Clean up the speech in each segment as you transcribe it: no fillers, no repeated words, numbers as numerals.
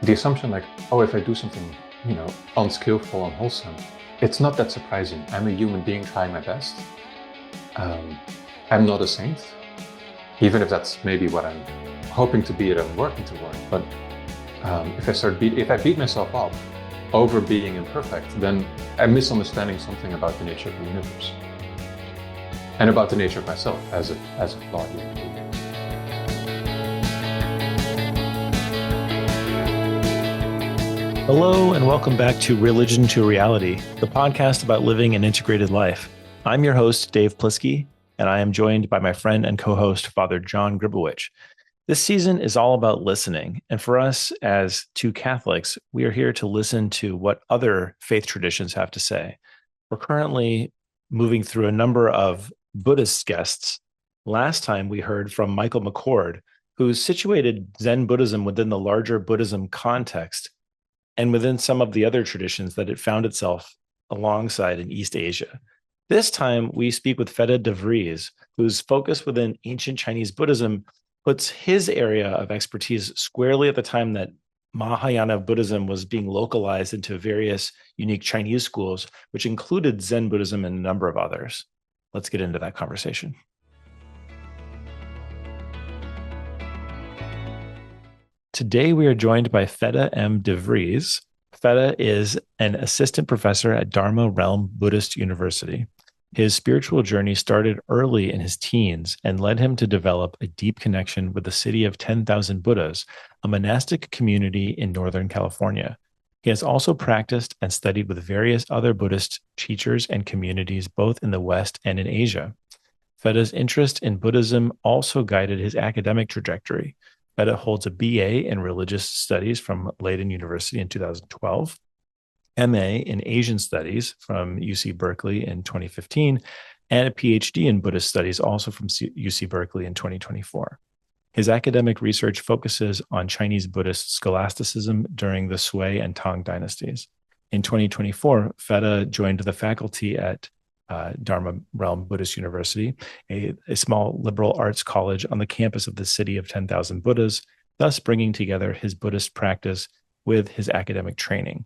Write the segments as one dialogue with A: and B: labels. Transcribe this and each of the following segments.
A: the assumption like, oh, if I do something, unskillful, unwholesome, it's not that surprising. I'm a human being trying my best. I'm not a saint, even if that's maybe what I'm hoping to be and I'm working toward. But if I beat myself up over being imperfect, then I'm misunderstanding something about the nature of the universe and about the nature of myself as a flawed human being.
B: Hello, and welcome back to Religion to Reality, the podcast about living an integrated life. I'm your host, Dave Plisky, and I am joined by my friend and co-host, Father John Gribowich. This season is all about listening, and for us as two Catholics, we are here to listen to what other faith traditions have to say. We're currently moving through a number of Buddhist guests. Last time we heard from Michael McCord, who's situated Zen Buddhism within the larger Buddhism context and within some of the other traditions that it found itself alongside in East Asia. This time, we speak with Fedde de Vries, whose focus within ancient Chinese Buddhism puts his area of expertise squarely at the time that Mahayana Buddhism was being localized into various unique Chinese schools, which included Zen Buddhism and a number of others. Let's get into that conversation. Today, we are joined by Fedde M. de Vries. Fedde is an assistant professor at Dharma Realm Buddhist University. His spiritual journey started early in his teens and led him to develop a deep connection with the city of 10,000 Buddhas, a monastic community in Northern California. He has also practiced and studied with various other Buddhist teachers and communities, both in the West and in Asia. Fedde's interest in Buddhism also guided his academic trajectory. Fedde holds a BA in Religious Studies from Leiden University in 2012, MA in Asian Studies from UC Berkeley in 2015, and a PhD in Buddhist Studies also from UC Berkeley in 2024. His academic research focuses on Chinese Buddhist scholasticism during the Sui and Tang dynasties. In 2024, Fedde joined the faculty at Dharma Realm Buddhist University, a small liberal arts college on the campus of the city of 10,000 Buddhas, thus bringing together his Buddhist practice with his academic training.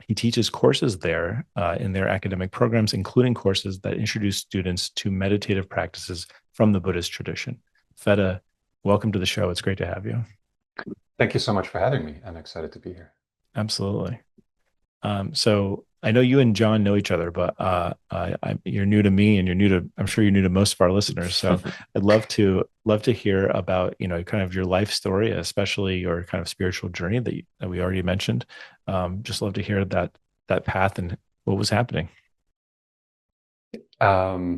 B: He teaches courses there in their academic programs, including courses that introduce students to meditative practices from the Buddhist tradition. Fedde, welcome to the show. It's great to have you.
A: Thank you so much for having me. I'm excited to be here.
B: Absolutely. So I know you and John know each other, but you're new to me, and I'm sure you're new to most of our listeners. So I'd love to hear about, kind of your life story, especially your kind of spiritual journey that we already mentioned. Just love to hear that path and what was happening.
A: Yeah,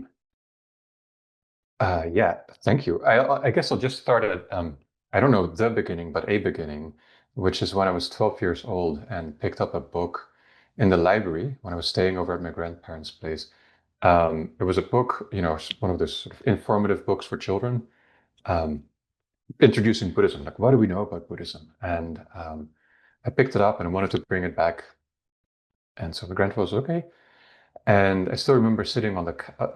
A: thank you. I guess I'll just start at, I don't know the beginning, but a beginning, which is when I was 12 years old and picked up a book in the library when I was staying over at my grandparents' place. It was a book, one of those sort of informative books for children, introducing Buddhism, like what do we know about Buddhism? And I picked it up and I wanted to bring it back. And so my grandfather was okay. And I still remember sitting on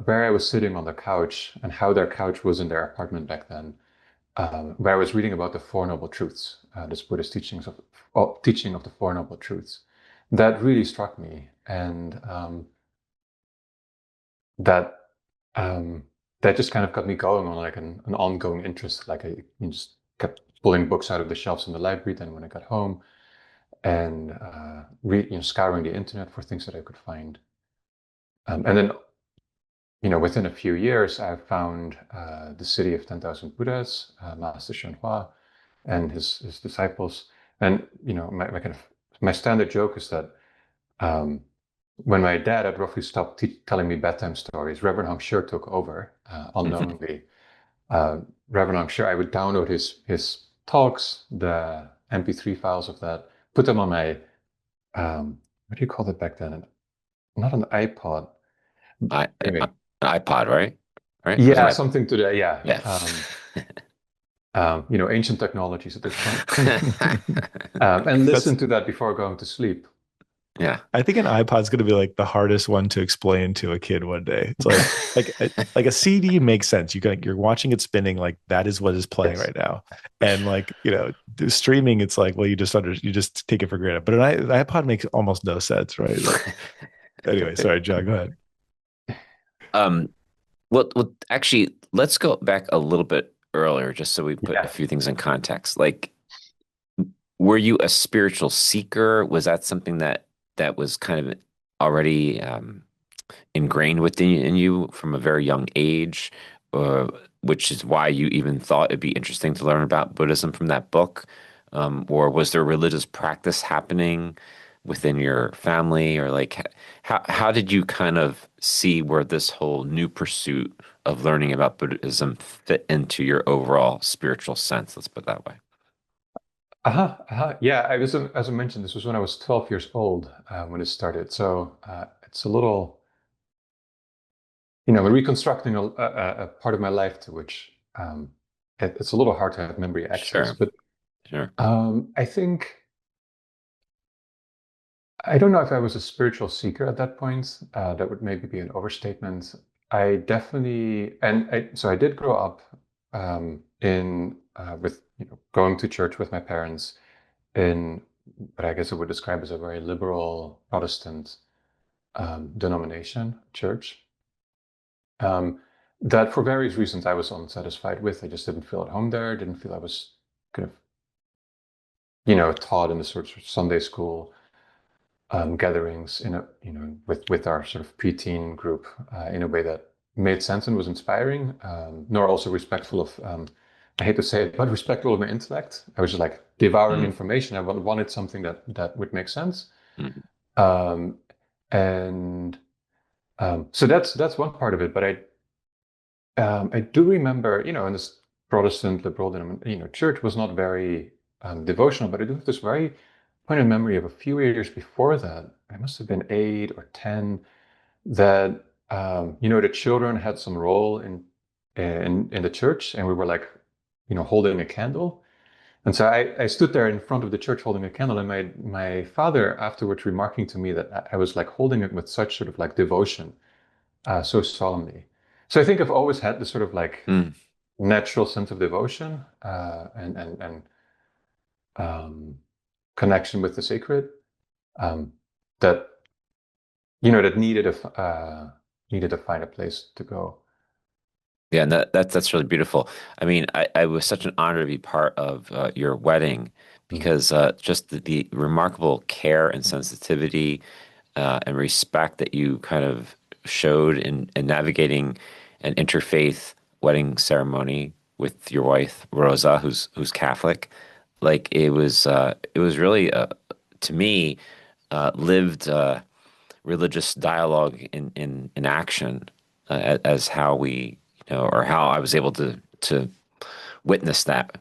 A: where I was sitting on the couch and how their couch was in their apartment back then, where I was reading about the Four Noble Truths, this Buddhist teaching of the Four Noble Truths. That really struck me, and that just kind of got me going on like an ongoing interest. Like I just kept pulling books out of the shelves in the library. Then when I got home, and scouring the internet for things that I could find, and then within a few years, I found the city of 10,000 Buddhas, Master Shenhua, and his disciples, and my standard joke is that when my dad had roughly stopped telling me bedtime stories, Reverend Hong Sure took over unknowingly. Reverend Hong Sure, I would download his talks, the MP3 files of that, put them on my, what do you call it back then? Not an iPod.
C: Anyway. An iPod, right?
A: Yeah, something to that, yeah. Ancient technologies at this point. And listen to that before going to sleep.
C: Yeah.
B: I think an iPod's going to be like the hardest one to explain to a kid one day. It's like a CD makes sense. You're watching it spinning, like that is what is playing
A: Yes.
B: right now. And like, streaming, it's like, well, you just take it for granted. But an iPod makes almost no sense, right? Like, anyway, sorry, John, go ahead.
C: Um, well, actually, let's go back a little bit earlier, just so we put a
A: Yeah.
C: few things in context. Like, were you a spiritual seeker? Was that something that was kind of already ingrained within in you from a very young age, which is why you even thought it'd be interesting to learn about Buddhism from that book? Or was there religious practice happening within your family, or like how did you kind of see where this whole new pursuit of learning about Buddhism fit into your overall spiritual sense? Let's put it that way.
A: Yeah, as I mentioned, this was when I was 12 years old when it started. So it's a little, reconstructing a part of my life to which it's a little hard to have memory access.
C: Sure,
A: But
C: sure.
A: I think, I don't know if I was a spiritual seeker at that point. That would maybe be an overstatement. I definitely, so I did grow up in with going to church with my parents in what I guess I would describe as a very liberal Protestant denomination church. Um, that for various reasons I was unsatisfied with. I just didn't feel at home there. Didn't feel I was kind of, taught in the sort of Sunday school gatherings with our sort of preteen group in a way that made sense and was inspiring, nor also respectful of I hate to say it, but respectful of my intellect. I was just like devouring
C: Mm,
A: information. I wanted something that would make sense.
C: mm,
A: Um, and so that's one part of it. But I do remember, in this Protestant liberal, church was not very devotional, but I do have this very poignant memory of a few years before that. I must have been 8 or 10. That the children had some role in the church, and we were like, holding a candle. And so I stood there in front of the church holding a candle, and my father afterwards remarking to me that I was like holding it with such sort of like devotion, so solemnly. So I think I've always had this sort of like
C: mm.
A: natural sense of devotion and um, connection with the sacred um, that that needed to find a place to go.
C: Yeah, and that's really beautiful. I mean, I was such an honor to be part of your wedding
A: Mm.
C: because just the remarkable care and sensitivity and respect that you kind of showed in navigating an interfaith wedding ceremony with your wife Rosa, who's Catholic. Like it was really to me lived religious dialogue in action as how we or how I was able to witness that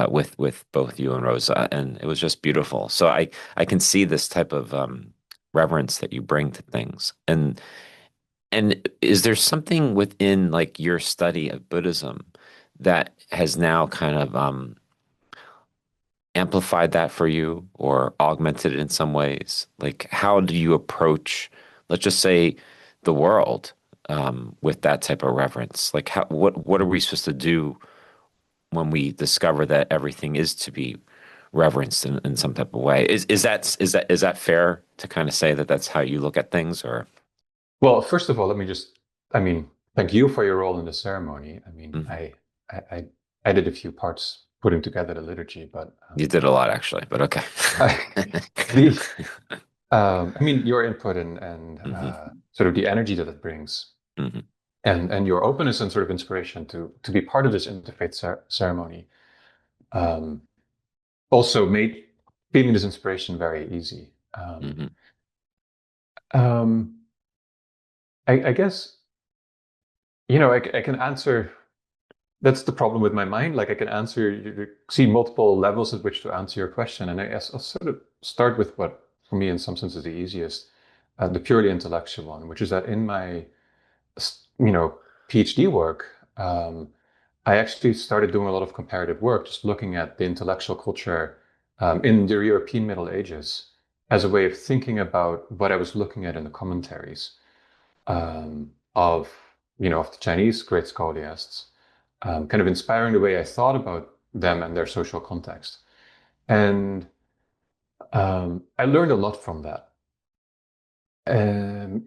C: with both you and Rosa, and it was just beautiful. So I can see this type of reverence that you bring to things. And is there something within like your study of Buddhism that has now kind of amplified that for you or augmented it in some ways? Like, how do you approach, let's just say, the world with that type of reverence? Like, what are we supposed to do when we discover that everything is to be reverenced in some type of way? Is that fair to kind of say that that's how you look at things, or?
A: Well, first of all, I mean, thank you for your role in the ceremony. I mean,
C: Mhm.
A: I did a few parts putting together the liturgy, but
C: You did a lot actually, but okay.
A: the I mean, your input and
C: Hmm.
A: sort of the energy that it brings,
C: Hmm.
A: and your openness and sort of inspiration to be part of this interfaith ceremony, um, also made feeling this inspiration very easy.
C: Hmm.
A: Um, I guess I can answer. That's the problem with my mind. Like I can answer, you see multiple levels at which to answer your question, and I guess I'll sort of start with what, for me, in some sense, is the easiest, the purely intellectual one, which is that in my, PhD work, I actually started doing a lot of comparative work, just looking at the intellectual culture in the European Middle Ages, as a way of thinking about what I was looking at in the commentaries of of the Chinese great scholiasts, kind of inspiring the way I thought about them and their social context. And I learned a lot from that,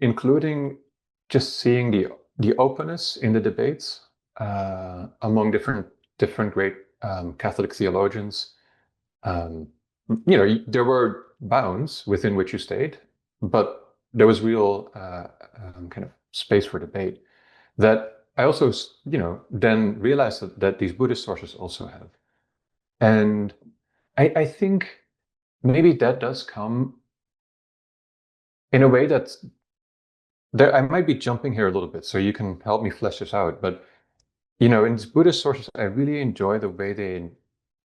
A: including just seeing the openness in the debates among different great Catholic theologians. There were bounds within which you stayed, but there was real kind of space for debate that I also, then realized that these Buddhist sources also have. And I think maybe that does come in a way that's there. I might be jumping here a little bit, so you can help me flesh this out. But, in these Buddhist sources, I really enjoy the way they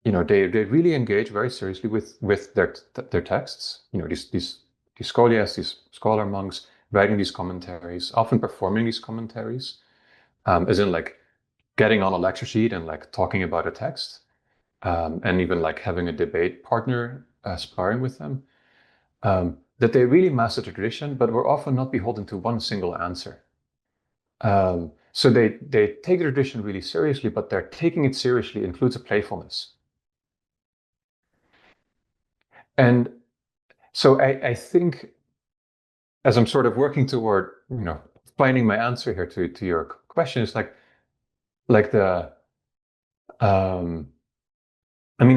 A: really engage very seriously with their texts. These scholiasts, these scholar monks writing these commentaries, often performing these commentaries, as in like getting on a lecture sheet and like talking about a text, and even like having a debate partner sparring with them. That they really master the tradition, but were often not beholden to one single answer. So they take the tradition really seriously, but their taking it seriously includes a playfulness. And so I think, as I'm sort of working toward, finding my answer here to your question, is like the, I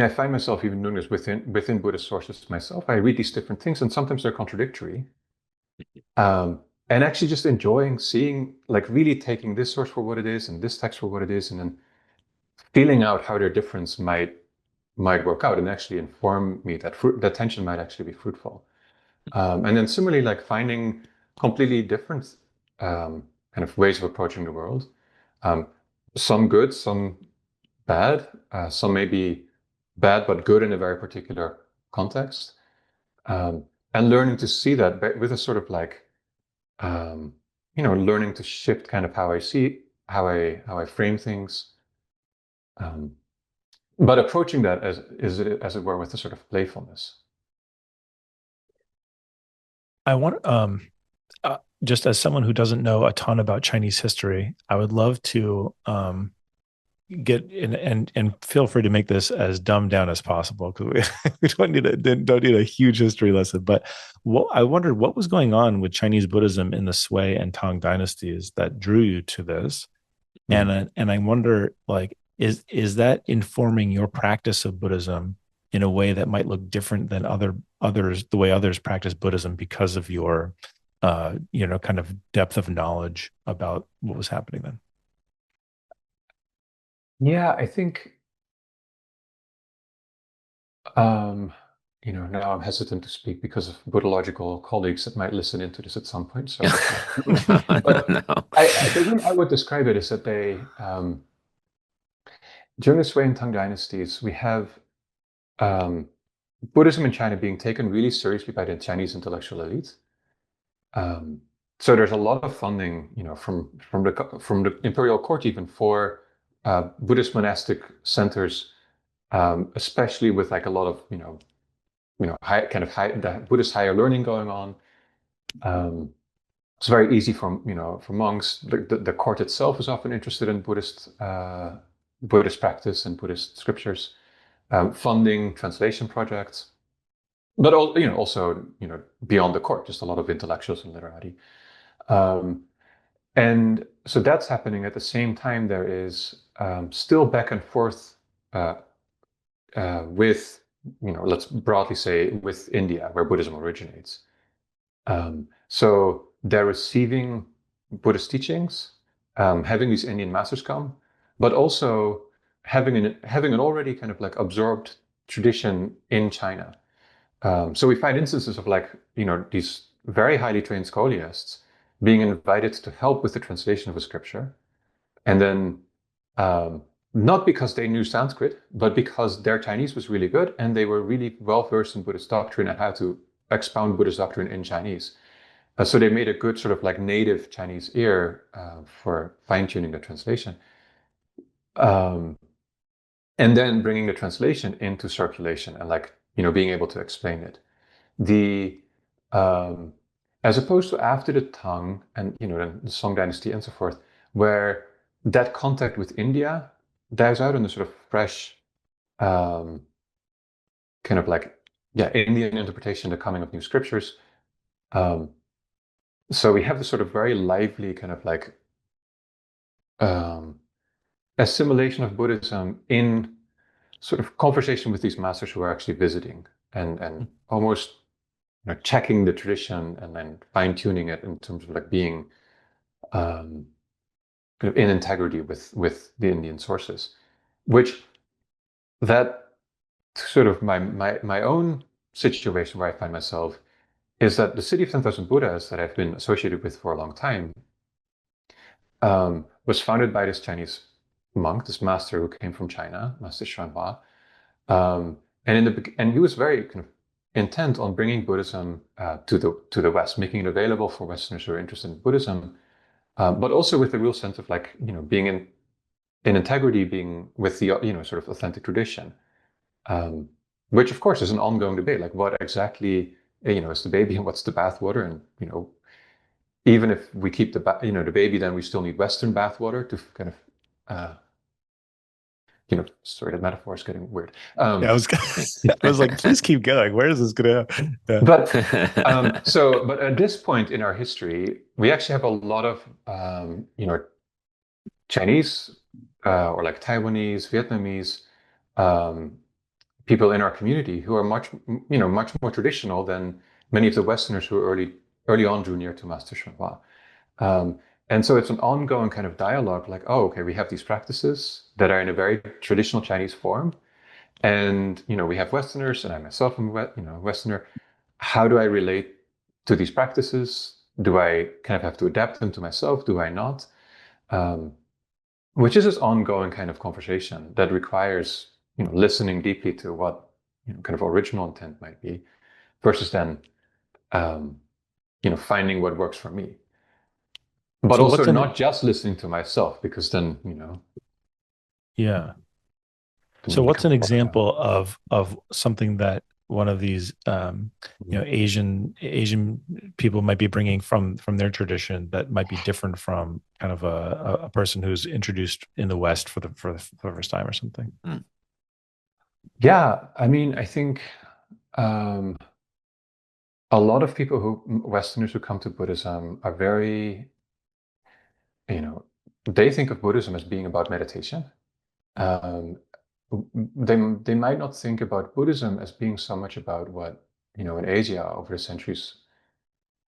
A: find myself even doing this within Buddhist sources myself. I read these different things, and sometimes they're contradictory. And actually just enjoying seeing, like really taking this source for what it is and this text for what it is, and then feeling out how their difference might work out and actually inform me that tension might actually be fruitful. And then similarly, like finding completely different kind of ways of approaching the world. Some good, some bad, some maybe bad but good in a very particular context. And learning to see that with a sort of like, learning to shift kind of how I see, how I frame things. But approaching that as it were with a sort of playfulness.
B: I want, just as someone who doesn't know a ton about Chinese history, I would love to get in and feel free to make this as dumbed down as possible, because we don't need a huge history lesson. But I wondered what was going on with Chinese Buddhism in the Sui and Tang dynasties that drew you to this, and I wonder, like, is that informing your practice of Buddhism in a way that might look different than others, the way others practice Buddhism, because of your kind of depth of knowledge about what was happening then?
A: Yeah, I think, now I'm hesitant to speak because of Buddhological colleagues that might listen into this at some point. So, but
C: No.
A: the way I would describe it is that during the Sui and Tang dynasties, we have Buddhism in China being taken really seriously by the Chinese intellectual elite. So there's a lot of funding, from the imperial court even for Buddhist monastic centers, especially with like a lot of the Buddhist higher learning going on. It's very easy for monks. The court itself is often interested in Buddhist practice and Buddhist scriptures, funding translation projects, but also beyond the court, just a lot of intellectuals and literati. And so that's happening. At the same time, there is still back and forth with, let's broadly say, with India, where Buddhism originates. So they're receiving Buddhist teachings, having these Indian masters come, but also having an already kind of like absorbed tradition in China. So we find instances of like, these very highly trained scholiasts being invited to help with the translation of a scripture. And then, not because they knew Sanskrit, but because their Chinese was really good and they were really well versed in Buddhist doctrine and how to expound Buddhist doctrine in Chinese. So they made a good sort of like native Chinese ear for fine-tuning the translation. And then bringing the translation into circulation and like, being able to explain it. the as opposed to after the Tang and then the Song dynasty and so forth, where that contact with India dies out in a sort of fresh kind of like Indian interpretation, the coming of new scriptures. So we have this sort of very lively kind of like assimilation of Buddhism in sort of conversation with these masters who are actually visiting and almost checking the tradition and then fine-tuning it in terms of like being kind of in integrity with the Indian sources, which that sort of my own situation where I find myself is that the city of 10,000 Buddhas that I've been associated with for a long time was founded by this Chinese monk, this master who came from China, Master Xuanhua. And he was very kind of intent on bringing Buddhism to the West, making it available for Westerners who are interested in Buddhism, but also with the real sense of like being in integrity, being with the sort of authentic tradition, which of course is an ongoing debate. Like what exactly is the baby and what's the bathwater, and even if we keep the baby, then we still need Western bathwater to kind of sorry, that metaphor is getting weird.
B: I was like, please keep going. Where is this going to? Yeah.
A: But but at this point in our history, we actually have a lot of Chinese or like Taiwanese, Vietnamese people in our community who are much more traditional than many of the Westerners who early on drew near to Master Xuanhua. And so it's an ongoing kind of dialogue, like, oh, okay, we have these practices that are in a very traditional Chinese form, and we have Westerners, and I myself am a Westerner. How do I relate to these practices? Do I kind of have to adapt them to myself? Do I not? Which is this ongoing kind of conversation that requires listening deeply to what kind of original intent might be, versus then finding what works for me. But so also not just listening to myself, because then,
B: Yeah. So what's an example of something that one of these, Asian people might be bringing from their tradition that might be different from kind of a person who's introduced in the West for the first time or something?
A: Yeah. I mean, I think a lot of people Westerners who come to Buddhism are very, they think of Buddhism as being about meditation. They might not think about Buddhism as being so much about what, in Asia over the centuries,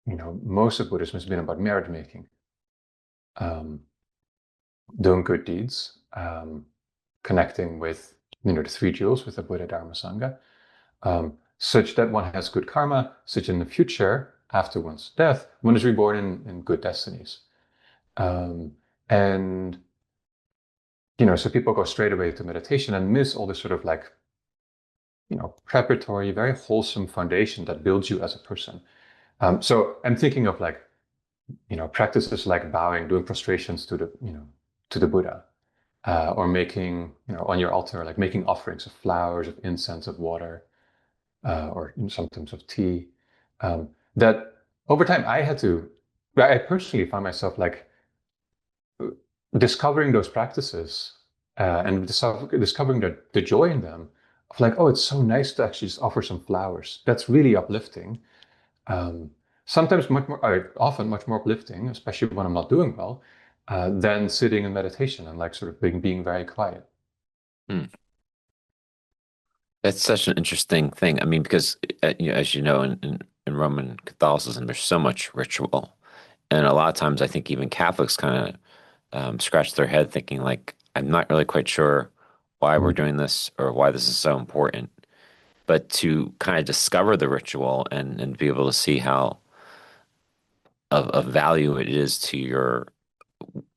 A: most of Buddhism has been about merit making, doing good deeds, connecting with, the three jewels, with the Buddha, Dharma, Sangha, such that one has good karma, such in the future, after one's death, one is reborn in good destinies. And so people go straight away to meditation and miss all this sort of like, preparatory, very wholesome foundation that builds you as a person. So I'm thinking of like, practices like bowing, doing prostrations to the Buddha, or making, on your altar, like making offerings of flowers, of incense, of water, or sometimes of tea. That over time I personally found myself like discovering those practices and discovering the joy in them, of like, oh, it's so nice to actually just offer some flowers. That's really uplifting. Sometimes often much more uplifting, especially when I'm not doing well, than sitting in meditation and like sort of being very quiet.
C: That's such an interesting thing. I mean, because as you know, in Roman Catholicism, there's so much ritual, and a lot of times I think even Catholics kind of scratch their head thinking like, I'm not really quite sure why we're doing this or why this is so important. But to kind of discover the ritual and be able to see how of value it is to your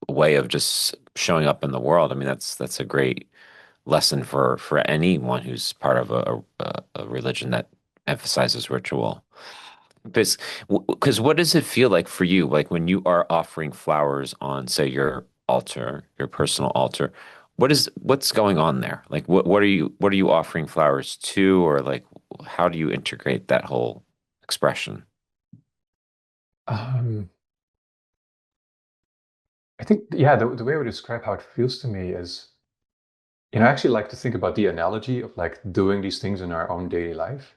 C: way of just showing up in the world. I mean, that's a great lesson for anyone who's part of a religion that emphasizes ritual. Because what does it feel like for you? Like when you are offering flowers on, say, your altar, your personal altar, what's going on there? Like what are you offering flowers to, or like how do you integrate that whole expression?
A: I think, yeah, the way I would describe how it feels to me is, I actually like to think about the analogy of like doing these things in our own daily life.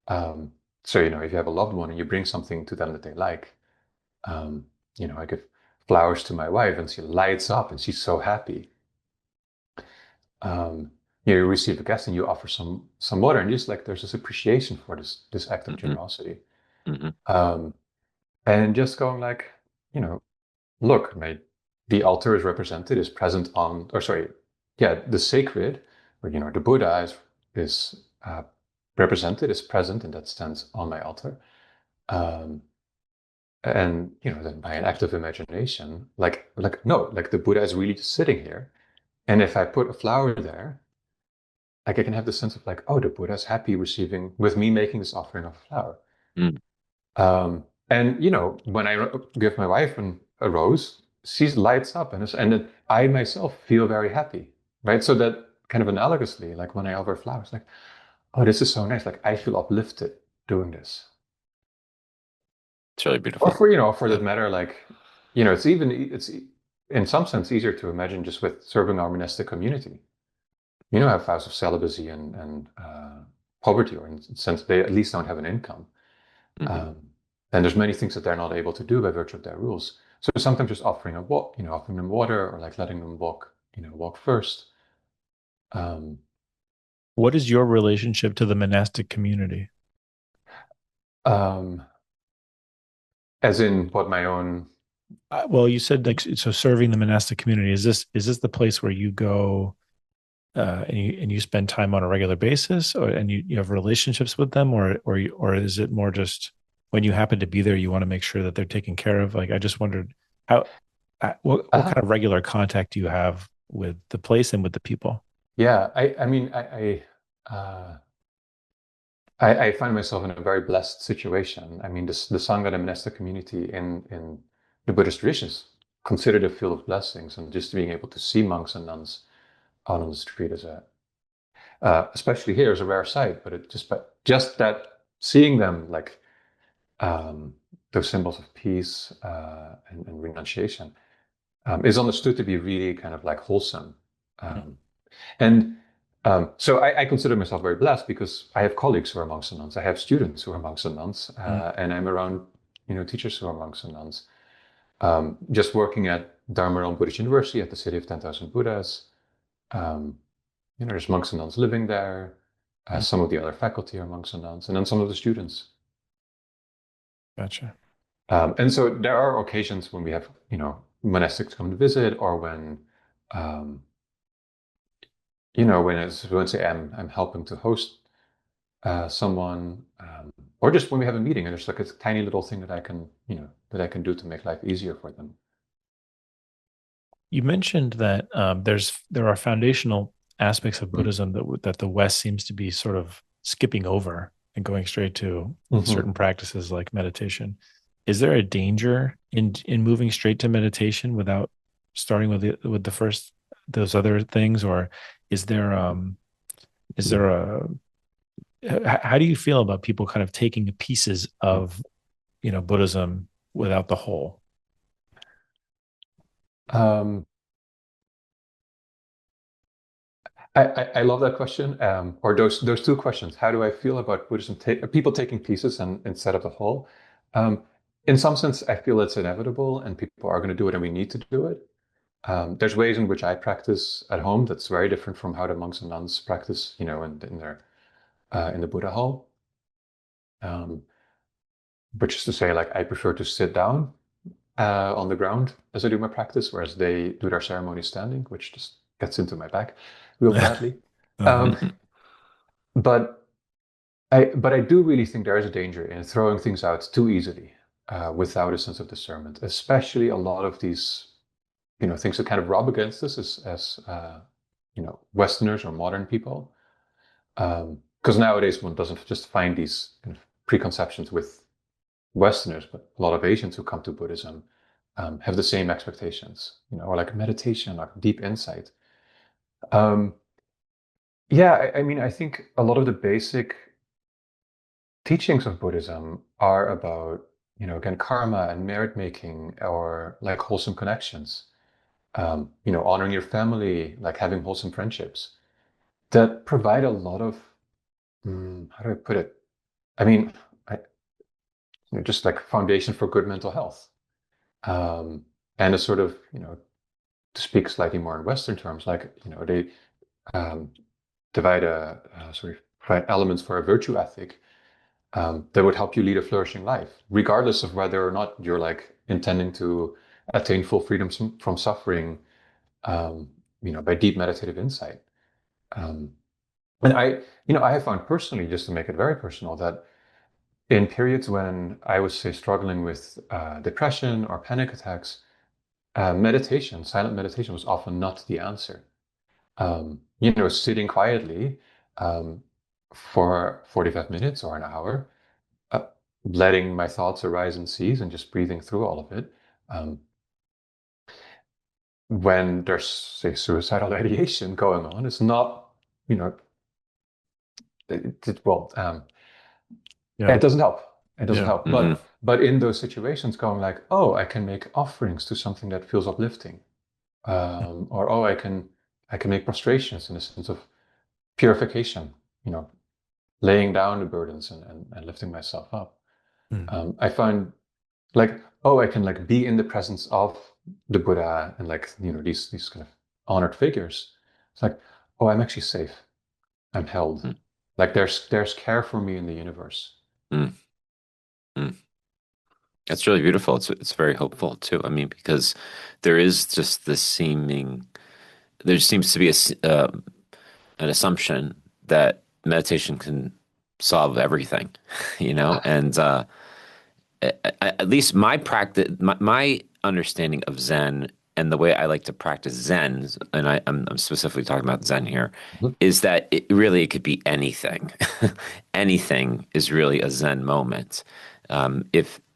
A: So, if you have a loved one and you bring something to them that they like, um, I give flowers to my wife and she lights up and she's so happy. You receive a guest and you offer some water, and just like there's this appreciation for this act of generosity. And just going like, look, the altar is represented, is present on, or sorry, yeah, the sacred, or the Buddha is represented, is present in that sense on my altar. And then by an act of imagination, like the Buddha is really just sitting here. And if I put a flower there, like I can have the sense of like, oh, the Buddha is happy receiving with me making this offering of a flower. And when I give my wife a rose, she lights up, and then I myself feel very happy, right? So that kind of analogously, like when I offer flowers, like, oh, this is so nice. Like I feel uplifted doing this.
C: It's really beautiful.
A: Or for that matter, like, it's in some sense easier to imagine just with serving our monastic community. Have vows of celibacy and poverty, or in the sense they at least don't have an income. And there's many things that they're not able to do by virtue of their rules. So sometimes just offering offering them water, or like letting them walk first.
B: What is your relationship to the monastic community?
A: As in what my own.
B: Well, you said like so serving the monastic community. Is this the place where you go and you spend time on a regular basis, and you have relationships with them, or is it more just when you happen to be there, you want to make sure that they're taken care of? Like, I just wondered what kind of regular contact do you have with the place and with the people?
A: Yeah, I find myself in a very blessed situation. I mean, the Sangha, the monastic community in the Buddhist traditions, considered a field of blessings, and just being able to see monks and nuns out on the street is especially here, is a rare sight. But just that seeing them, like those symbols of peace and renunciation, is understood to be really kind of like wholesome. And so I consider myself very blessed because I have colleagues who are monks and nuns. I have students who are monks and nuns, and I'm around teachers who are monks and nuns. Just working at Dharma Realm Buddhist University at the City of 10,000 Buddhas. There's monks and nuns living there. Some of the other faculty are monks and nuns, and then some of the students.
B: Gotcha.
A: And so there are occasions when we have, monastics come to visit, or when, when say I'm helping to host someone, or just when we have a meeting and there's like a tiny little thing that I can do to make life easier for them.
B: You mentioned that there are foundational aspects of Buddhism that the West seems to be sort of skipping over and going straight to certain practices like meditation. Is there a danger in moving straight to meditation without starting with the first those other things, or is there how do you feel about people kind of taking pieces of Buddhism without the whole?
A: I love that question, or those two questions. How do I feel about Buddhism? People taking pieces instead of the whole. In some sense, I feel it's inevitable, and people are going to do it, and we need to do it. There's ways in which I practice at home that's very different from how the monks and nuns practice, in the Buddha hall. Which is to say, like, I prefer to sit down on the ground as I do my practice, whereas they do their ceremony standing, which just gets into my back real badly. But I do really think there is a danger in throwing things out too easily without a sense of discernment, especially a lot of these, things that kind of rub against us as Westerners or modern people. Because nowadays one doesn't just find these kind of preconceptions with Westerners, but a lot of Asians who come to Buddhism have the same expectations, or like meditation, like deep insight. I mean, I think a lot of the basic teachings of Buddhism are about, again, karma and merit making, or like wholesome connections, honoring your family, like having wholesome friendships that provide a lot of, how do I put it? I mean, just like foundation for good mental health. And a sort of, to speak slightly more in Western terms, like, they um, divide sort of provide elements for a virtue ethic that would help you lead a flourishing life, regardless of whether or not you're like intending to attain full freedom from suffering, by deep meditative insight. Um, and I have found personally, just to make it very personal, that in periods when I was, say, struggling with depression or panic attacks, meditation, silent meditation, was often not the answer. Sitting quietly for 45 minutes or an hour, uh, letting my thoughts arise and cease, and just breathing through all of it. When there's, say, suicidal ideation going on, it's not, well, it doesn't help. It doesn't help. But in those situations, going like, oh, I can make offerings to something that feels uplifting, or oh, I can make prostrations in a sense of purification, laying down the burdens and lifting myself up. I find like, oh, I can like be in the presence of the Buddha and like, these kind of honored figures. It's like, oh, I'm actually safe. I'm held. Like there's care for me in the universe.
C: That's really beautiful. It's very hopeful too. I mean, because there is just this there seems to be an assumption that meditation can solve everything, and at least my practice, my understanding of Zen and the way I like to practice Zen, and I'm specifically talking about Zen here, is that it could be anything. Anything is really a Zen moment.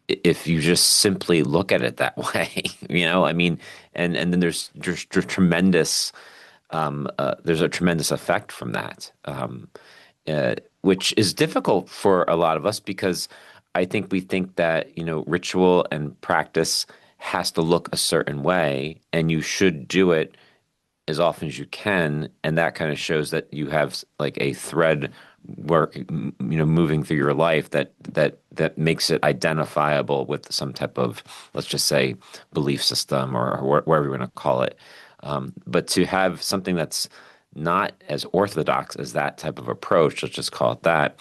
C: If you just simply look at it that way, I mean, and then there's tremendous, there's a tremendous effect from that, which is difficult for a lot of us because I think we think that, ritual and practice has to look a certain way and you should do it as often as you can. And that kind of shows that you have like a thread moving through your life that makes it identifiable with some type of, let's just say, belief system or whatever you want to call it. But to have something that's not as orthodox as that type of approach, let's just call it that,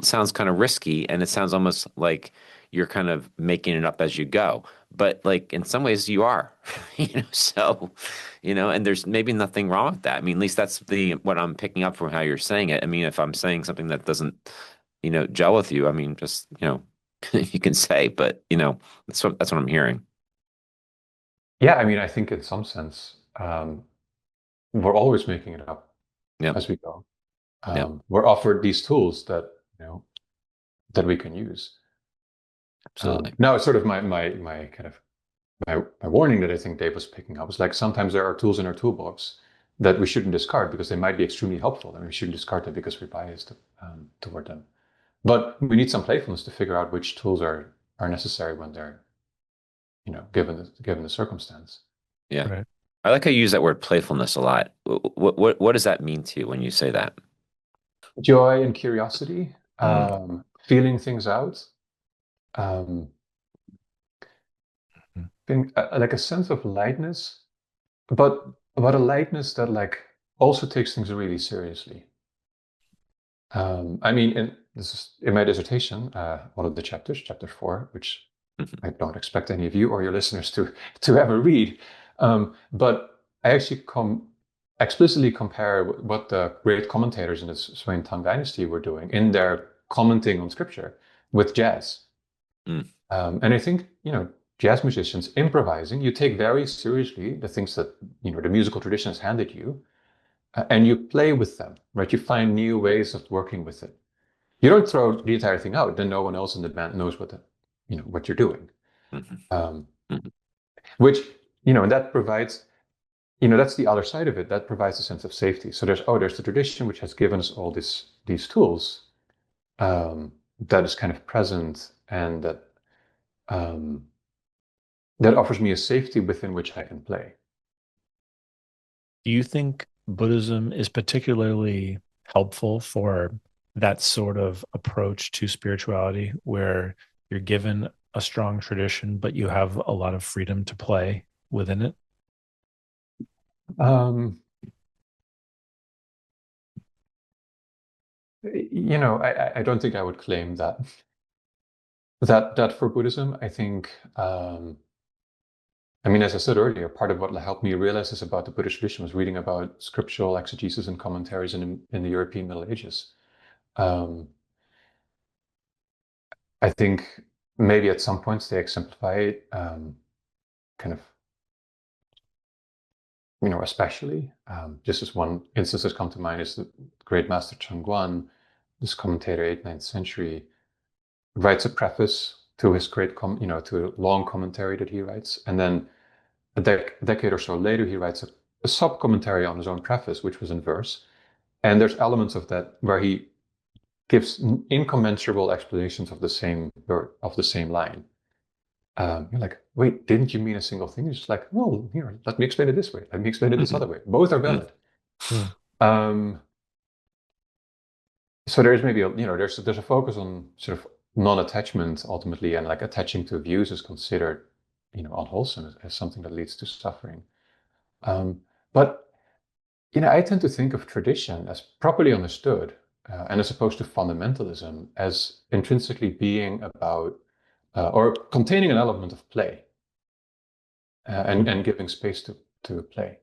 C: sounds kind of risky, and it sounds almost like you're kind of making it up as you go. But like in some ways you are, so, and there's maybe nothing wrong with that. I mean, at least that's what I'm picking up from how you're saying it. I mean, if I'm saying something that doesn't, gel with you, I mean, just, you can say, but that's what I'm hearing.
A: Yeah, I mean, I think in some sense, we're always making it up as we go. We're offered these tools that that we can use.
C: Absolutely.
A: Now, it's sort of my kind of my warning that I think Dave was picking up was like, sometimes there are tools in our toolbox that we shouldn't discard because they might be extremely helpful, and we shouldn't discard them because we're biased toward them. But we need some playfulness to figure out which tools are necessary when they're given the circumstance.
C: Yeah. Right. I like how you use that word playfulness a lot. What does that mean to you when you say that?
A: Joy and curiosity, feeling things out, like a sense of lightness, but a lightness that like also takes things really seriously. I mean, this is in my dissertation, one of the chapters, chapter 4, which I don't expect any of you or your listeners to ever read, but I actually explicitly compare what the great commentators in the Sui and Tang dynasty were doing in their commenting on scripture with jazz. And I think, jazz musicians improvising, you take very seriously the things that, the musical tradition has handed you, and you play with them, right? You find new ways of working with it. You don't throw the entire thing out, then no one else in the band knows what you're doing. Which, and that provides, that's the other side of it. That provides a sense of safety. So there's the tradition which has given us all these tools. that is kind of present, and that offers me a safety within which I can play.
B: Do you think Buddhism is particularly helpful for that sort of approach to spirituality where you're given a strong tradition, but you have a lot of freedom to play within it?
A: Um, I don't think I would claim that for Buddhism. I think, I mean, as I said earlier, part of what helped me realize this about the Buddhist tradition was reading about scriptural exegesis and commentaries in the European Middle Ages. Um, I think maybe at some points they exemplify it, kind of, especially. Just as one instance that's come to mind is the great master Changguan, this commentator, 8th, 9th century, writes a preface to his to a long commentary that he writes. And then a decade or so later, he writes a sub-commentary on his own preface, which was in verse. And there's elements of that where he gives incommensurable explanations of the same line. You're like, wait, didn't you mean a single thing? It's just like, well, here, let me explain it this way. Let me explain it this other way. Both are valid. So there's maybe there's a focus on sort of non-attachment ultimately, and like attaching to views is considered, unwholesome as something that leads to suffering. But I tend to think of tradition as properly understood, and as opposed to fundamentalism as intrinsically being about or containing an element of play, and giving space to play.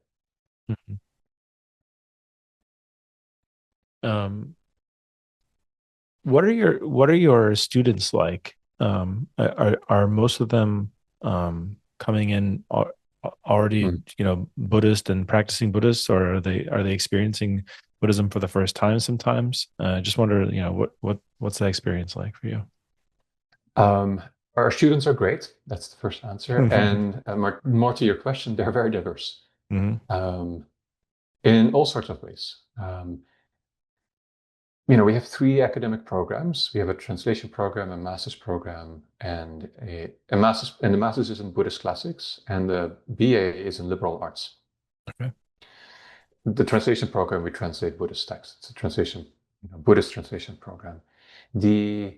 B: What are your students like? Are most of them coming in already, Buddhist and practicing Buddhists, or are they experiencing Buddhism for the first time sometimes? Just wonder, what's that experience like for you?
A: Our students are great. That's the first answer. And more to your question, they're very diverse, in all sorts of ways. We have 3 academic programs. We have a translation program, a master's program, and a master's. And the master's is in Buddhist classics, and the BA is in liberal arts.
B: Okay.
A: The translation program, we translate Buddhist texts. It's a translation, Buddhist translation program. The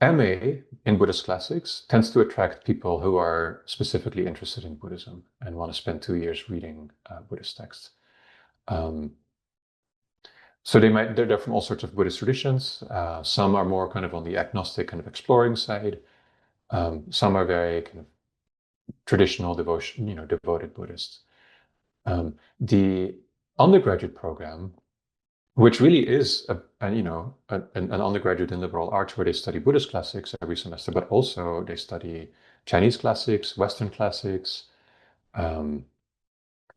A: MA in Buddhist classics tends to attract people who are specifically interested in Buddhism and want to spend 2 years reading Buddhist texts. So they're from all sorts of Buddhist traditions. Some are more kind of on the agnostic, kind of exploring side. Some are very kind of traditional devoted Buddhists. The undergraduate program, which really is an undergraduate in liberal arts where they study Buddhist classics every semester, but also they study Chinese classics, Western classics,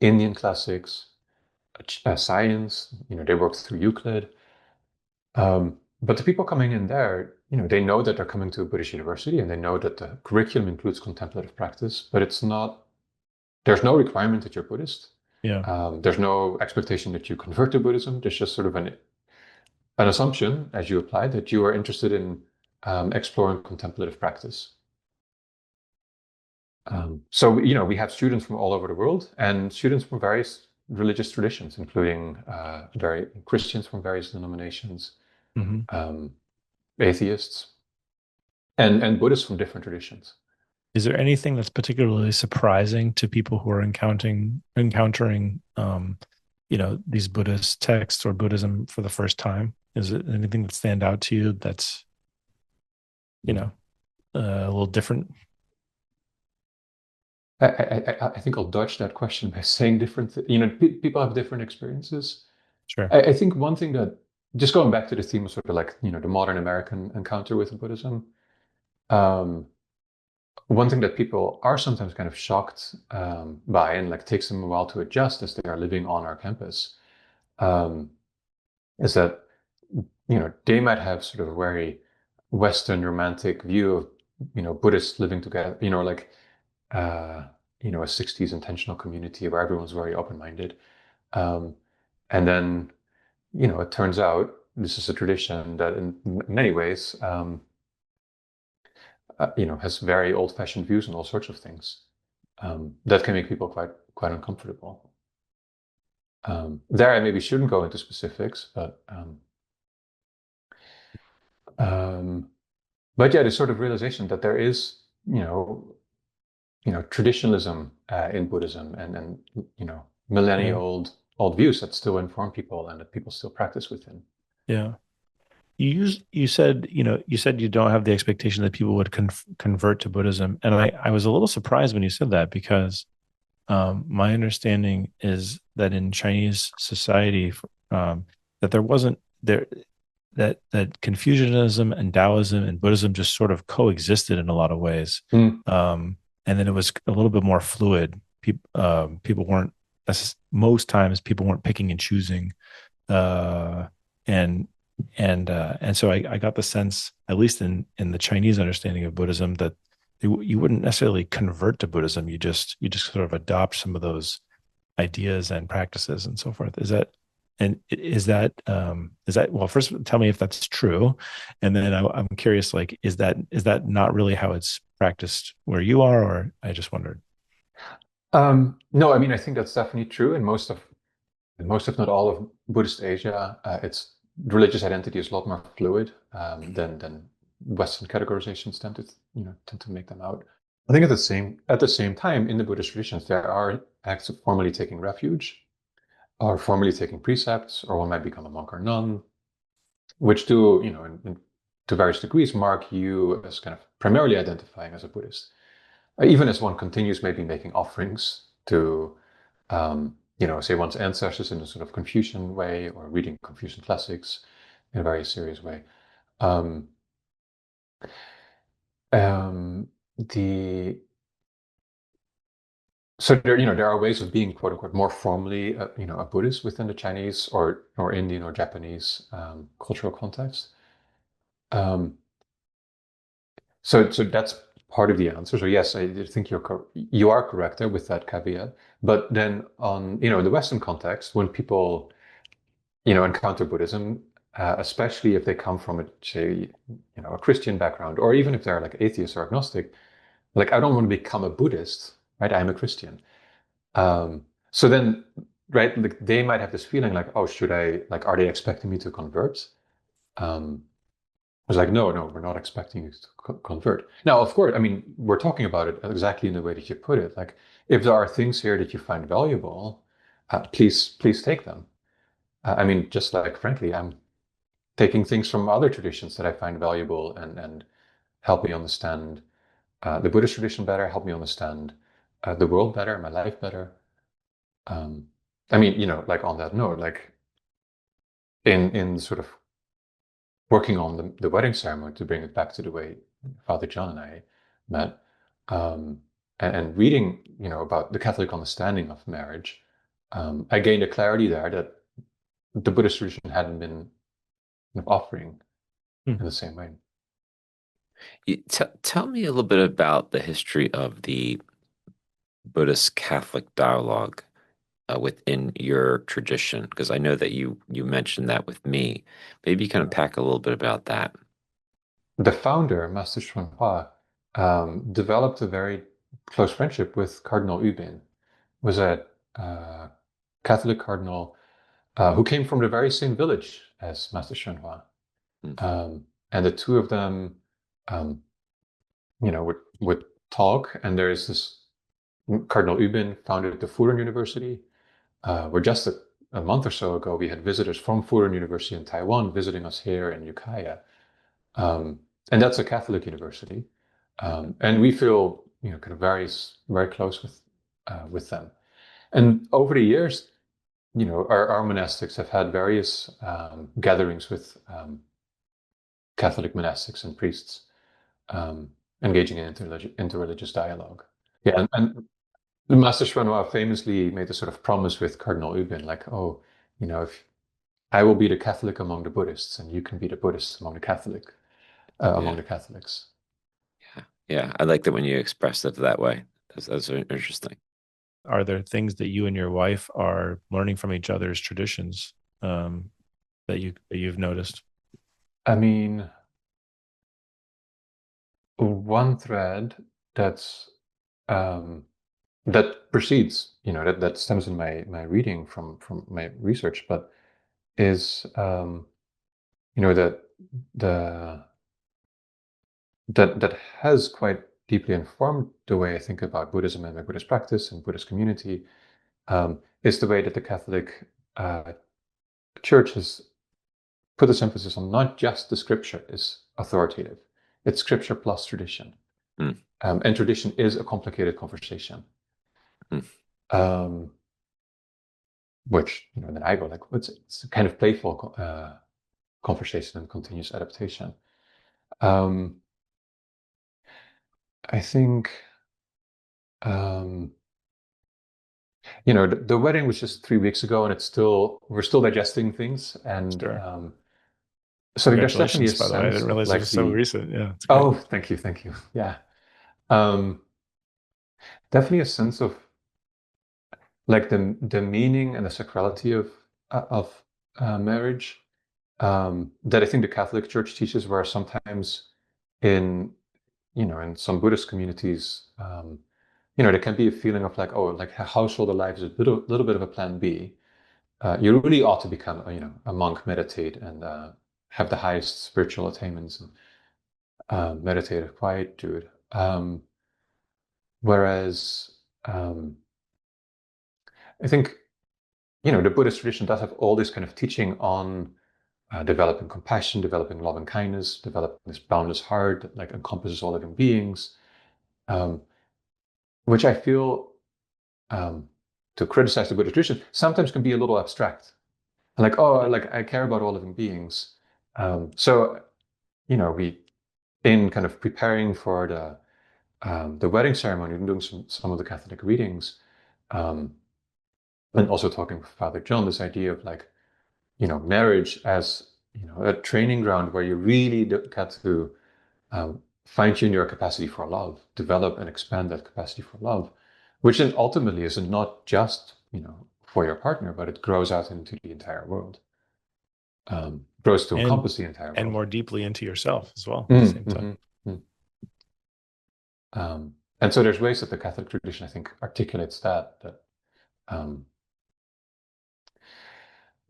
A: Indian classics, science. They work through Euclid. But the people coming in there, they know that they're coming to a Buddhist university, and they know that the curriculum includes contemplative practice, but there's no requirement that you're Buddhist.
B: Yeah.
A: There's no expectation that you convert to Buddhism. There's just sort of an assumption, as you apply, that you are interested in exploring contemplative practice. So, we have students from all over the world, and students from various religious traditions, including Christians from various denominations, atheists, and Buddhists from different traditions.
B: Is there anything that's particularly surprising to people who are encountering these Buddhist texts or Buddhism for the first time? Is it anything that stand out to you that's a little different?
A: I think I'll dodge that question by saying different. People have different experiences.
B: Sure.
A: I think one thing that, just going back to the theme of sort of like the modern American encounter with Buddhism, one thing that people are sometimes kind of shocked by, and like takes them a while to adjust as they are living on our campus, is that they might have sort of a very Western romantic view of Buddhists living together, like a 60s intentional community where everyone's very open-minded, and then it turns out this is a tradition that in many ways, has very old-fashioned views on all sorts of things that can make people quite uncomfortable. There, I maybe shouldn't go into specifics, but yeah, the sort of realization that there is, traditionalism in Buddhism, and millennia old views that still inform people and that people still practice within.
B: Yeah. You said you don't have the expectation that people would convert to Buddhism, and I was a little surprised when you said that, because my understanding is that in Chinese society, that there wasn't there that Confucianism and Taoism and Buddhism just sort of coexisted in a lot of ways, and then it was a little bit more fluid. People weren't, most times people weren't picking and choosing, and so I got the sense, at least in the Chinese understanding of Buddhism, that you wouldn't necessarily convert to Buddhism. You just sort of adopt some of those ideas and practices and so forth. Is that well, first tell me if that's true, and then I'm curious, like, is that not really how it's practiced where you are, or I just wondered?
A: No, I mean, I think that's definitely true in most, if not all, of Buddhist Asia. It's religious identity is a lot more fluid than Western categorizations tend to make them out. I think at the same time, in the Buddhist traditions, there are acts of formally taking refuge, or formally taking precepts, or one might become a monk or nun, which do, to various degrees, mark you as kind of primarily identifying as a Buddhist, even as one continues maybe making offerings to, say, one's ancestors in a sort of Confucian way, or reading Confucian classics in a very serious way. So there are ways of being, quote unquote, more formally, a Buddhist within the Chinese or Indian or Japanese cultural context. So that's part of the answer. So yes, I think you are correct there with that caveat. But then on, in the Western context, when people, encounter Buddhism, especially if they come from a Christian background, or even if they're like atheist or agnostic, like, I don't want to become a Buddhist, right? I'm a Christian. So then, right, like, they might have this feeling like, oh, are they expecting me to convert? I was like, no, we're not expecting you to convert. Now, of course, I mean, we're talking about it exactly in the way that you put it. Like, if there are things here that you find valuable, please take them. I mean, just like, frankly, I'm taking things from other traditions that I find valuable and help me understand the Buddhist tradition better, help me understand the world better, my life better. I mean, like, on that note, like, in sort of working on the wedding ceremony, to bring it back to the way Father John and I met, and reading, about the Catholic understanding of marriage, I gained a clarity there that the Buddhist tradition hadn't been offering in the same way.
C: Tell me a little bit about the history of the Buddhist-Catholic dialogue within your tradition, because I know that you mentioned that with me. Maybe you kind of pack a little bit about that.
A: The founder, Master Sui developed a very close friendship with Cardinal Ubin, was a Catholic cardinal who came from the very same village as Master Sui. And the two of them, would talk. And there is this Cardinal Ubin founded the Fudan University, where just a month or so ago we had visitors from Fudan University in Taiwan visiting us here in Ukiah. And that's a Catholic university, and we feel, kind of very, very close with them. And over the years, our monastics have had various gatherings with Catholic monastics and priests, engaging in interreligious dialogue. Yeah, and Master Shui famously made a sort of promise with Cardinal Ubin, like, oh, if I will be the Catholic among the Buddhists, and you can be the Buddhist among the Catholics.
C: Yeah, I like that when you expressed it that way. That's interesting.
B: Are there things that you and your wife are learning from each other's traditions, you've noticed?
A: I mean, one thread that's that proceeds, that stems in my reading from my research, but is that the that has quite deeply informed the way I think about Buddhism and my Buddhist practice and Buddhist community, is the way that the Catholic Church has put this emphasis on not just the scripture is authoritative, it's scripture plus tradition.
C: Mm.
A: And tradition is a complicated conversation. Mm. Which, then I go like, it's a kind of playful conversation and continuous adaptation. I think, the wedding was just 3 weeks ago, and we're still digesting things. And
B: Sure.
A: so there's definitely a
B: Congratulations, by the way. I
A: sense
B: didn't
A: of
B: realize it
A: like
B: was so recent. Yeah. It's
A: oh,
B: great.
A: thank you. Yeah. Definitely a sense of like the meaning and the sacrality of marriage, that I think the Catholic Church teaches, where sometimes in in some Buddhist communities, there can be a feeling of like, oh, like household life is a little bit of a plan B. You really ought to become a monk, meditate, and have the highest spiritual attainments, and meditative quietude. Whereas I think the Buddhist tradition does have all this kind of teaching on developing compassion, developing love and kindness, developing this boundless heart that like encompasses all living beings, which I feel, to criticize the Buddhist tradition, sometimes can be a little abstract. Like, oh, like I care about all living beings. So, we, in kind of preparing for the wedding ceremony and doing some of the Catholic readings, and also talking with Father John, this idea of like, marriage as a training ground where you really get to fine-tune your capacity for love, develop and expand that capacity for love, which then ultimately is not just for your partner, but it grows out into the entire world, grows to encompass the entire world,
B: and more deeply into yourself as well at the same time.
A: And so there's ways that the Catholic tradition, I think, articulates that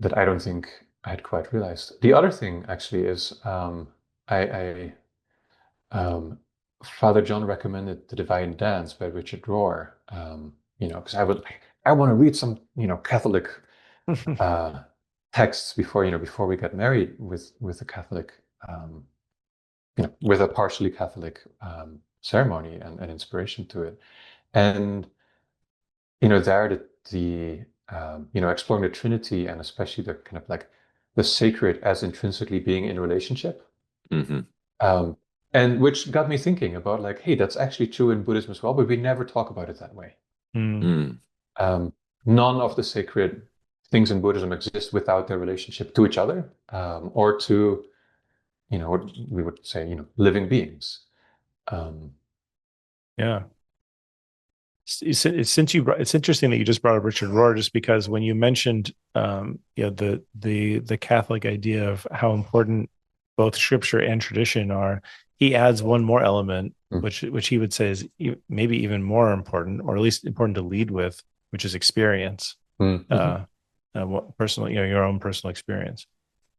A: that I don't think I had quite realized. The other thing actually is, I Father John recommended The Divine Dance by Richard Rohr, because I want to read some Catholic texts before we get married with a Catholic, with a partially Catholic ceremony and inspiration to it. And there the exploring the Trinity, and especially the kind of like the sacred as intrinsically being in relationship. Mm-hmm. And which got me thinking about like, hey, that's actually true in Buddhism as well, but we never talk about it that way. Mm. None of the sacred things in Buddhism exist without their relationship to each other, or to, what we would say, living beings.
B: Yeah. It's interesting that you just brought up Richard Rohr, just because when you mentioned the Catholic idea of how important both scripture and tradition are, he adds one more element, which he would say is maybe even more important, or at least important to lead with, which is experience, personal, your own personal experience,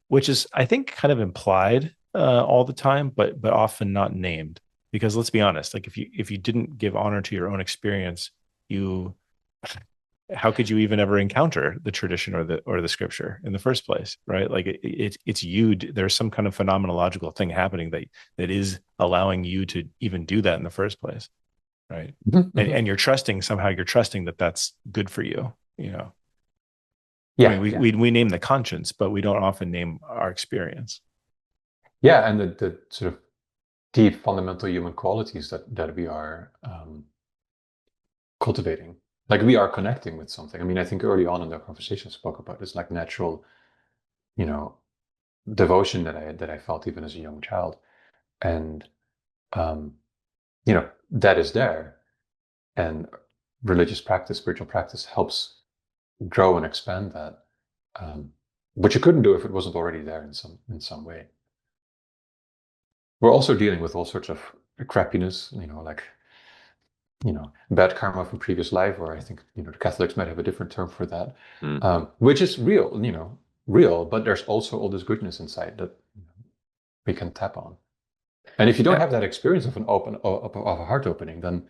B: which is, I think, kind of implied all the time, but often not named. Because let's be honest, like if you didn't give honor to your own experience, how could you even ever encounter the tradition or the scripture in the first place, right? Like it's you. There's some kind of phenomenological thing happening that is allowing you to even do that in the first place, right? Mm-hmm. And you're trusting that that's good for you, Yeah. I mean, we name the conscience, but we don't often name our experience.
A: Yeah, and the sort of deep fundamental human qualities that we are cultivating, like we are connecting with something. I mean, I think early on in the conversation I spoke about this like natural, devotion that I felt even as a young child, and that is there, and religious practice, spiritual practice helps grow and expand that. which you couldn't do if it wasn't already there in some way. We're also dealing with all sorts of crappiness, like bad karma from previous life, or I think the Catholics might have a different term for that, which is real, but there's also all this goodness inside that we can tap on. And if you don't have that experience of a heart opening, then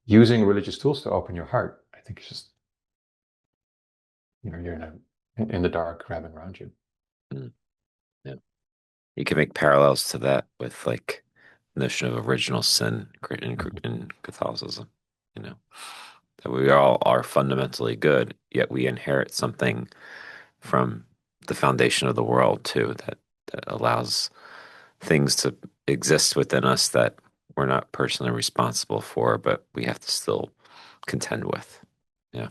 A: using religious tools to open your heart, I think it's just you're in the dark grabbing around you.
C: Yeah, you can make parallels to that with like the notion of original sin in Catholicism. That we all are fundamentally good, yet we inherit something from the foundation of the world too that allows things to exist within us that we're not personally responsible for, but we have to still contend with. Yeah.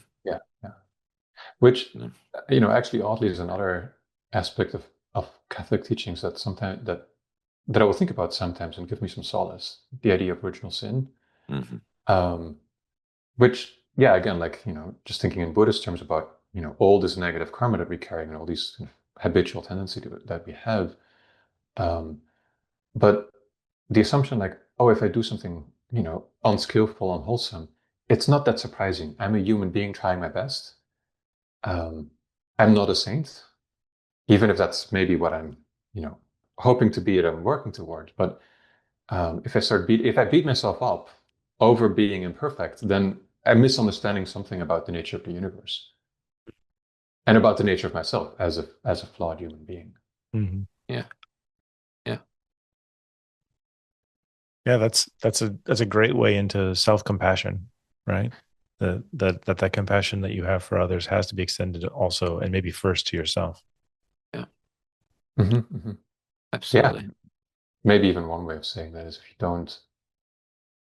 A: Which, actually oddly is another aspect of Catholic teachings that sometimes that I will think about sometimes and give me some solace. The idea of original sin, which, again, like just thinking in Buddhist terms about all this negative karma that we carry and all these habitual tendency that we have, but the assumption like, oh, if I do something unskillful, unwholesome, it's not that surprising. I'm a human being trying my best. I'm not a saint, even if that's maybe what I'm, hoping to be and I'm working toward. But if I beat myself up over being imperfect, then I'm misunderstanding something about the nature of the universe and about the nature of myself as a flawed human being.
B: Mm-hmm.
C: Yeah.
B: That's a great way into self-compassion, right? That compassion that you have for others has to be extended also, and maybe first to yourself.
C: Yeah.
A: Mm-hmm.
C: Absolutely.
A: Yeah. Maybe even one way of saying that is if you don't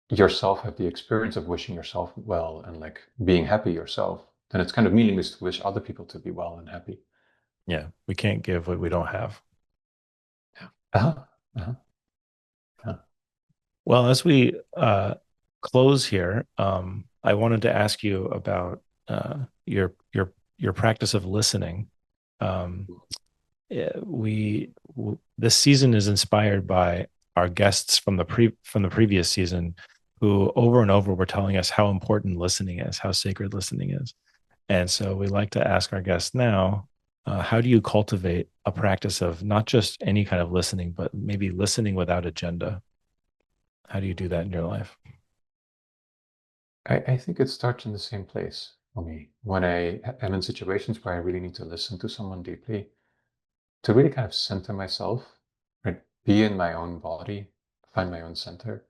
A: yourself have the experience of wishing yourself well and like being happy yourself, then it's kind of meaningless to wish other people to be well and happy.
B: Yeah, we can't give what we don't have.
C: Yeah.
B: Well, as we close here, I wanted to ask you about your practice of listening. This season is inspired by our guests from the previous season, who over and over were telling us how important listening is, how sacred listening is. And so we like to ask our guests now, how do you cultivate a practice of not just any kind of listening, but maybe listening without agenda? How do you do that in your life?
A: I think it starts in the same place for me. When I am in situations where I really need to listen to someone deeply, to really kind of center myself, right? Be in my own body, find my own center,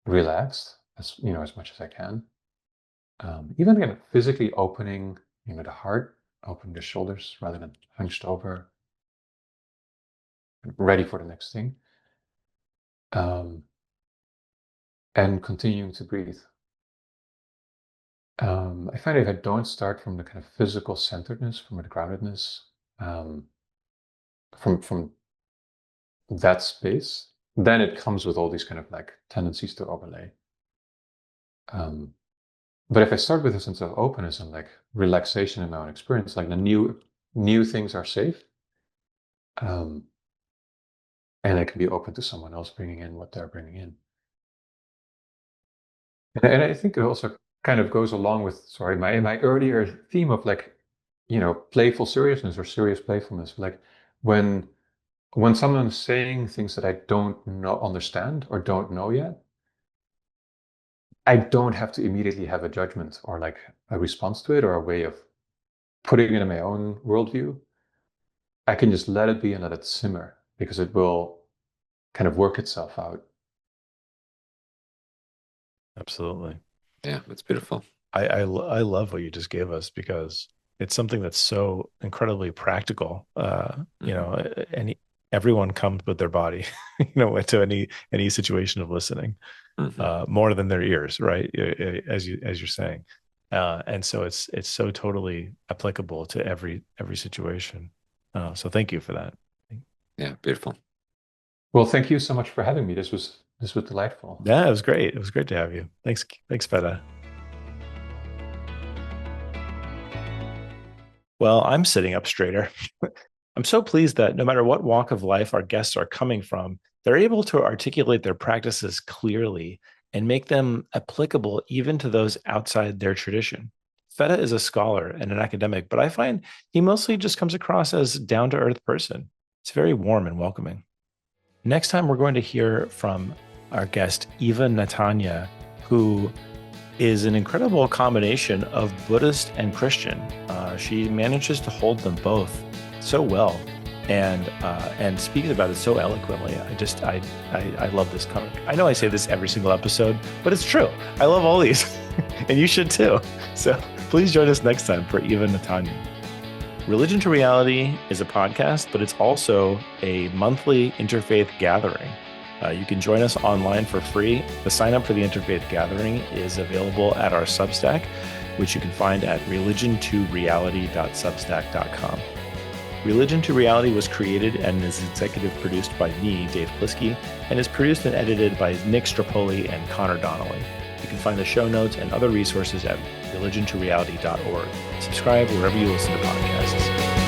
A: relaxed as much as I can. Even again, physically opening, the heart, opening the shoulders rather than hunched over, ready for the next thing. And continuing to breathe. I find if I don't start from the kind of physical centeredness, from the groundedness, from that space, then it comes with all these kind of like tendencies to overlay. But if I start with a sense of openness and like relaxation in my own experience, like the new things are safe, and I can be open to someone else bringing in what they're bringing in. And I think it also kind of goes along with, my earlier theme of like, playful seriousness or serious playfulness. Like when someone's saying things that I don't understand or don't know yet, I don't have to immediately have a judgment or like a response to it or a way of putting it in my own worldview. I can just let it be and let it simmer because it will kind of work itself out.
B: Absolutely.
C: Yeah, that's beautiful.
B: I love what you just gave us, because it's something that's so incredibly practical. Everyone comes with their body, to any situation of listening, more than their ears, right? As you're saying, and so it's so totally applicable to every situation. So thank you for that.
C: Yeah, beautiful.
A: Well, thank you so much for having me. This was delightful.
B: Yeah, it was great. It was great to have you. Thanks, Fedde. Well, I'm sitting up straighter. I'm so pleased that no matter what walk of life our guests are coming from, they're able to articulate their practices clearly and make them applicable even to those outside their tradition. Fedde is a scholar and an academic, but I find he mostly just comes across as a down-to-earth person. It's very warm and welcoming. Next time, we're going to hear from our guest, Eva Natanya, who is an incredible combination of Buddhist and Christian. She manages to hold them both so well and speaks about it so eloquently. I love this comic. I know I say this every single episode, but it's true. I love all these, and you should too. So please join us next time for Eva Natanya. Religion to Reality is a podcast, but it's also a monthly interfaith gathering. You can join us online for free. The sign up for the Interfaith Gathering is available at our Substack, which you can find at religiontoreality.substack.com. Religion to Reality was created and is executive produced by me, Dave Plisky, and is produced and edited by Nick Strapoli and Connor Donnelly. You can find the show notes and other resources at religiontoreality.org. Subscribe wherever you listen to podcasts.